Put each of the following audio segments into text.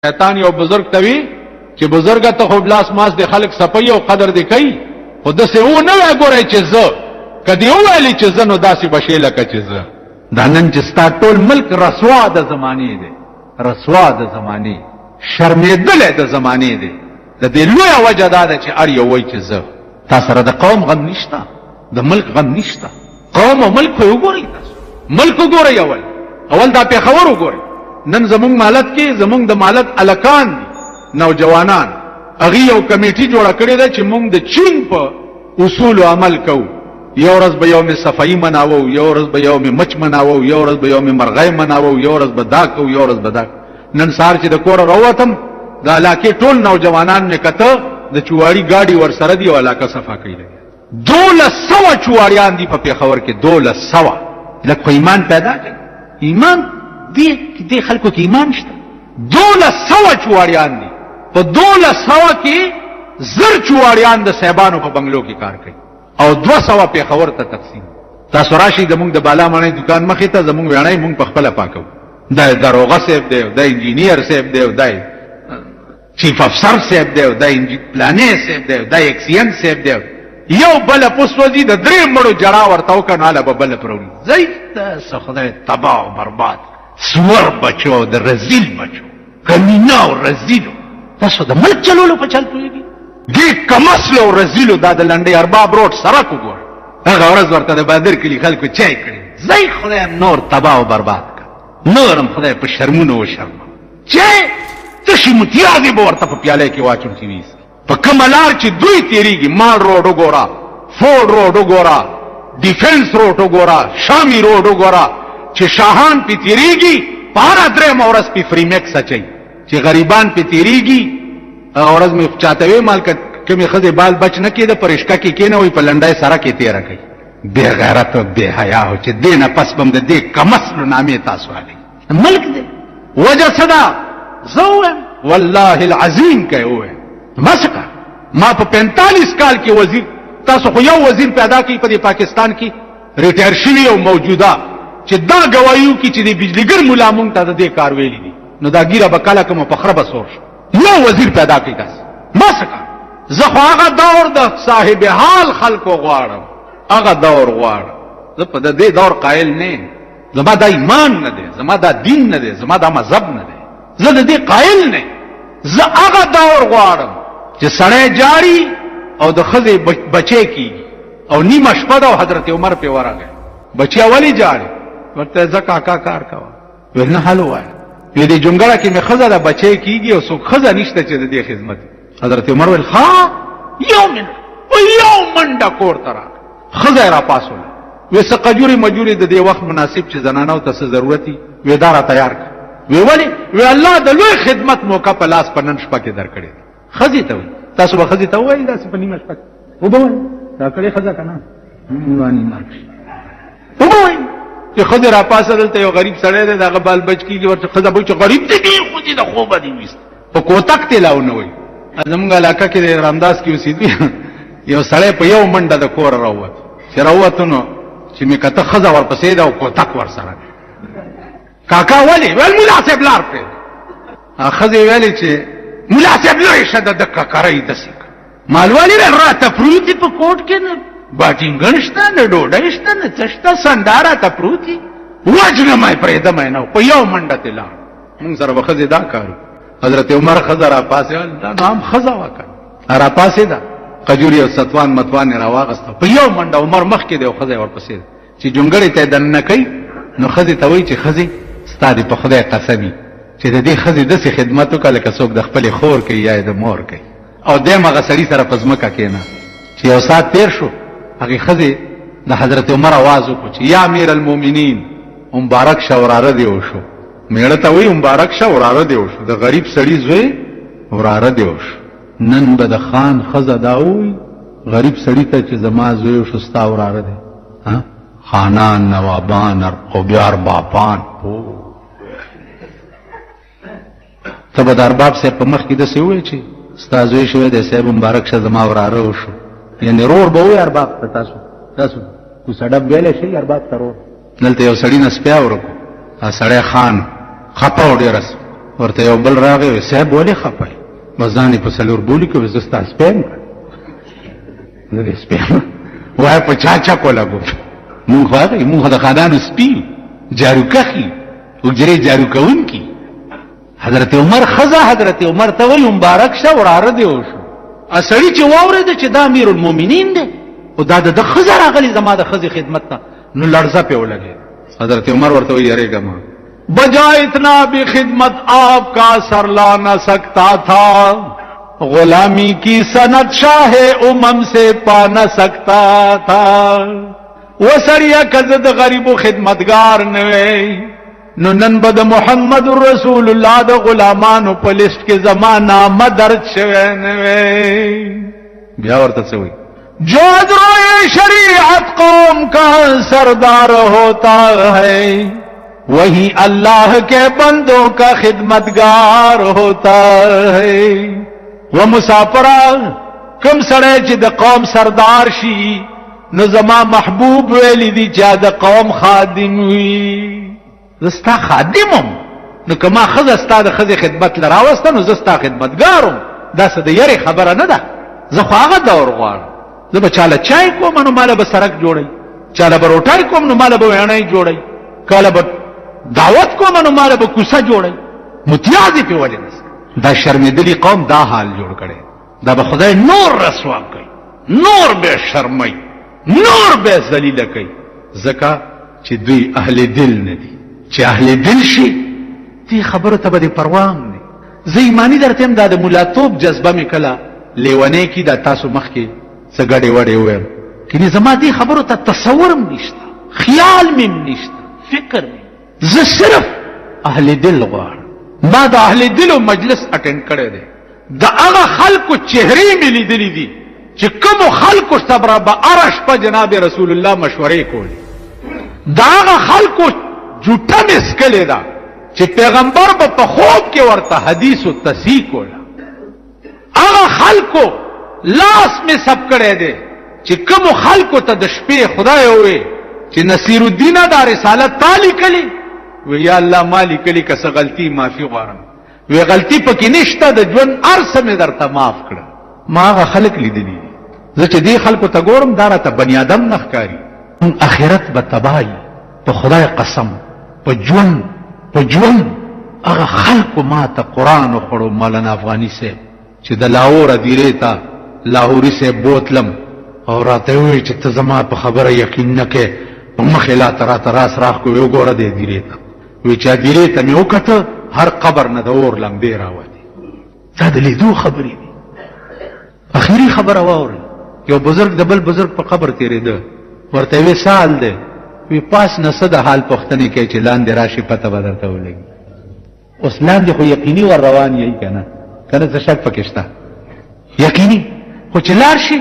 شیطان یو بزرگ توی چې بزرګه ته خو بلاس ماس د خلک صفای او قدر دی کوي خو د څه و نه وګورای چې زه کدی وایلی چې زه نو داسې بشي لکه چې زه دا نن چې ستا ټول ملک رسوا د زمانې دی رسوا د زمانې شرمېدل د زمانې دی د دې لوی وجه دا ده چې ار یو وای چې زه تاسو سره د قوم غم نشته د ملک غم نشته قوم او ملک خو وګورئ تاسو ملک وګورئ اول دا پیښور وګورئ نن زمونږ مالت کې زمونږ د مالت الکان نوجوانان اغي یو کمیټي جوړه کړې ده چې مونږ د چین په اصول عمل کوو یو ورځ به یوم صفائی مناوو یو ورځ به یوم مچ مناوو یو ورځ به یوم مرغۍ مناوو یو ورځ به دا کوو یو ورځ به دا نن سهار چې د کور راووتم د علاقې ټول نوجوانان مې کته د چواري گاډي ور سره دی او علاقه صفا کوي 1200 چواریان دي په پیښور کې 1200 لکه ایمان پیدا کړي ایمان دې خلکو کې ایمان شته 1200 چواریان دي په 1200 کې زر چواریان د صاحبانو په بنگلو کې کار کوي او 200 پیښور ته تقسیم تاسو راشي د موږ د بالا معنی دکان مخې ته زموږ وړای موږ په خپل پاکو دا دروغه صاحب دی دا انجینیر صاحب دی دا چیف افسر صاحب دی دا پلانې صاحب دی دا ایکسین صاحب دی یو بل پوسوځي د درې مړو جړا ورته وکناله په بل پروړي زیت خدای تباہ او برباد سور بچو د رزیل بچو کمینا او رزیلو تاسو د ملک چلولو په چل پوهیږي دې کمسلو او رزیلو دا د لنډۍ ارباب روډ سړک وګور هغه ورځ ورته د بادر کلی خلکو چای کړي زی خدای نور تباہ او برباد کړ نورم خدای په شرمونو و شرم چای تشي متیازي به ورته په پیاله کې واچو چې ویس په کملار چې دوی تیریږي مال روډ وګورا فورد روډ وګورا ډیفنس روډ وګورا شامي روډ وګورا چې شاهان په تیریږي پارا درې مورس په فری میکس اچي چې غریبان په تیریږي اورز می چاته وی مال کمه خزه بال بچ نه کېده پرشکا کې کینه وي په لنډای سره کې تیر کوي بے غیرت او بے حیا او چې دینه پس بم د دې کمسلو نامې تاسو علي ملک دې وجه صدا زو والله العظیم کوي مسکا ما په 45 کال کې وزیر تاسو خو یو وزیر پیدا کړي په پاکستان کې ریټایر شوی او موجوده چې دا گوايو کې چې د بجلیګر مولا مونږ ته د کار ویلي دي نو دا ګیره بکاله کوم فخره بسور یو وزیر پیدا کړي تاسو مسکا زه خو هغه دور د صاحب حال خلکو غواړم هغه دور غواړم زه په دې دور قائل نه زما دا ایمان نه دی زما دا دین نه دی زما دا مذهب نه دی زه د دې قائل نه زه هغه دور غواړم چې سړی جاری او د خزې بچی کی او نیمه شپه او حضرت عمر په ورغه بچی اولی جاری ورته زکا کا کار کوا ورنه حل وای دې جونګړه کې مې خزه د بچی کیږي او څوک خزه نشته چې د دې خدمت حضرت عمر ول ها یومن و یومن د کور ترا خزه را پاسول وسه قجوري مجوري د دې وخت مناسب چې زنانو ته ضرورتي وېدارا تیار وی ولی وی الله د لوی خدمت موقع په لاس پنن شپه کې درکړي خزي ته تاسو به خزي ته وایي داسې په نیمه شپه وبوي دا کړي خزه کنه نیوانی مارک وبوي چې خزه را پاسه دلته یو غریب سړی دی دغه بال بچ کیږي ورته خزه به چې غریب دی خو دې د خوب دی وست په کوتک ته لاونه وي زمونږ علاقه کې رامداس کې اوسېدی یو سړی په یو منډه د کور راووت چې راووت نو چې مې کته خزه ورپسې دا او کوتک ور سره کاکا ولی ول مولا صاحب لار په خزه ویلې چې مولا صاحب لوی شد د ککرای دسک مالوالی را ته پروتي په کوټ کې نه باټینګنشته نه ډوډایشته نه چشته سنداره ته پروتي وجنه مې پرې د مې نو په یو منډه تلا مونږ سره وخزه دا کارو حضرت عمر خزه را پاسه دا نام خزه وکړ را پاسه دا قجوري او ستوان متوان را واغسته په یو منډه عمر مخ کې دی او خزه ورپسې چې جونګړې ته دنه کوي نو خزه ته وایي چې خزه ستادي په خدای قسمی چې د دې خزه د سي خدمت وکړه که څوک د خپل خور کوي یا د مور کوي او دماغه سړی سره پزمکه کینا چې یو سات تیر شو هغه خزه د حضرت عمر आवाज وکړ چې یا امیر المؤمنین مبارک شوراره دی وشو میړه ته وی مبارک شوراره دی وشو د غریب سړی زوی وراره دی وشو نن به د خان خزه داوي غریب سړی ته چې زما زوی وشو ستا وراره دی ها خانان نوابان او بیار باپان تبه درباب سے په مخ کې د څه وی چې استاد شوی د صاحب مبارک شه زما وراره وشو یعنی رور به وي ارباب تاسو کو سړب ویل شي ارباب ترور دلته یو سړی نس پیا ورکو ا سړی خان خپاو ډیرس ورته یو بل راغی صاحب ولې خپای مزانې په سلور بولی کې زستا سپیم نه سپیم وای په چا کولا ګو مونږ د خدانو سپی جارو کخي وګړي جارو کون کی حضرت عمر خزا حضرت عمر ته وی مبارک شه وراره دی وشو اسړي چې واورید چې دا امیر المؤمنین دی او دا د خزا راغلی زما د خزي خدمت ته نو لړزه په ولګي حضرت عمر ورته وی یریګه ما بجا اتنا بھی خدمت آپ کا سر لا نہ سکتا تھا غلامی کی سند شاہ امم سے پا نہ سکتا تھا وہ سریا کزد غریب و خدمتگار نوے نو نن بد محمد رسول اللہ دا غلامان په لسٹ کے زمانہ مدرج شوے نوے بیا ورته سوئی جو ادروئے شریعت قوم کا سردار ہوتا ہے وہی اللہ کے بندوں کا خدمتگار ہوتا ہے وہ مسافرہ کم سڑے چې د قوم سردار شي نو زما محبوب ویلی دی چې د قوم خادم وي زستا خادمم نو کما خزه ستا د خزه خدمت لراوسته نو زستا خدمتګارم دا څه د یری خبره نه ده زه خو هغه دور غواړم زه به چاله چای کوم نو مال به سرک جوړی چاله به روټای کوم نو مال به وینای جوړی کله به دعوت کوم نو مال به کوسه جوړی متیازی په وجه نس دا شرمېدلی قوم دا حال جوړ کړي دا به خدای نور رسوا کوي نور به شرمای نور به ذلیل کوي زکه چې دوی اهل دل نه دي چې اهل دل شي دې خبره ته به پروا نه زه ایمانی درته هم دا د مولاتوب جذبه مې کله لیونه کی دا تاسو مخ کې سګړې وړې وې کله زما دې خبره ته تصورم نشته خیال مې نشته فکر مې زه صرف اهل دل غواړم ما د اهل دل مجلس اټینډ کړی دی د هغه خلکو چهرې مې لیدلې دي چې کوم خلکو صبر به عرش په جناب رسول الله مشورې کولې د هغه خلکو جوټه مې سکلې ده چې پیغمبر به په خوب کې ورته حدیث او تصحیح کوله هغه خلکو لاس مې سب کړی دی چې کوم خلکو ته د شپې خدای وې چې نصیر الدین دا رسالت تعالی کلی وی یا الله مالی کلی که څه غلطی معافی غواړم وی غلطی پکې نشته د ژوند ارسه مې درته معاف کړه ما هغه خلک لیدلی زه چې دې خلکو ته ګورم دا راته بنی آدم نه ښکاري اخرت به تباهي په خدای قسم په ژوند هغه خلکو ما ته قرآن وخوړو مولانا افغاني صاحب چې د لاهور دیرې ته لاهوري صاحب بوتلم او راته وی چې ته زما په خبره یقین نه کې په مخې لا ترا راس راخ کو یو ګوره دې دیرې ته وی چې دیرې ته مې وکړه هر قبر نه د اور لمبې راوځي دا د لیدو خبرې دي اخیری خبره واوري یو بزرگ د بل بزرگ په قبر تیرېده ورته وی سال ده وی پاس نه صد حال پختنې کې چې لاندې راشي پته به درته ولګي اوس لاندې خو یقیني ور روان یې کنه څه شک پکې شته یقیني خو چې لاړ شي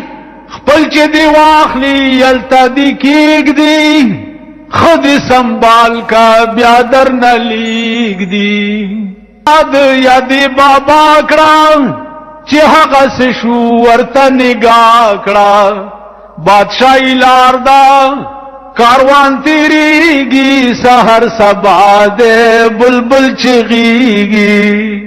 خپل چې دی واخلی یلتا دی کېږدي خود سنبال کا بیا در نه لیږدي یادې بابا کړه چې هغه څه شو ورته نگاه کړه بادشاہی لار دا کاروان تیریږي سحر سبا دې بلبل چغيږي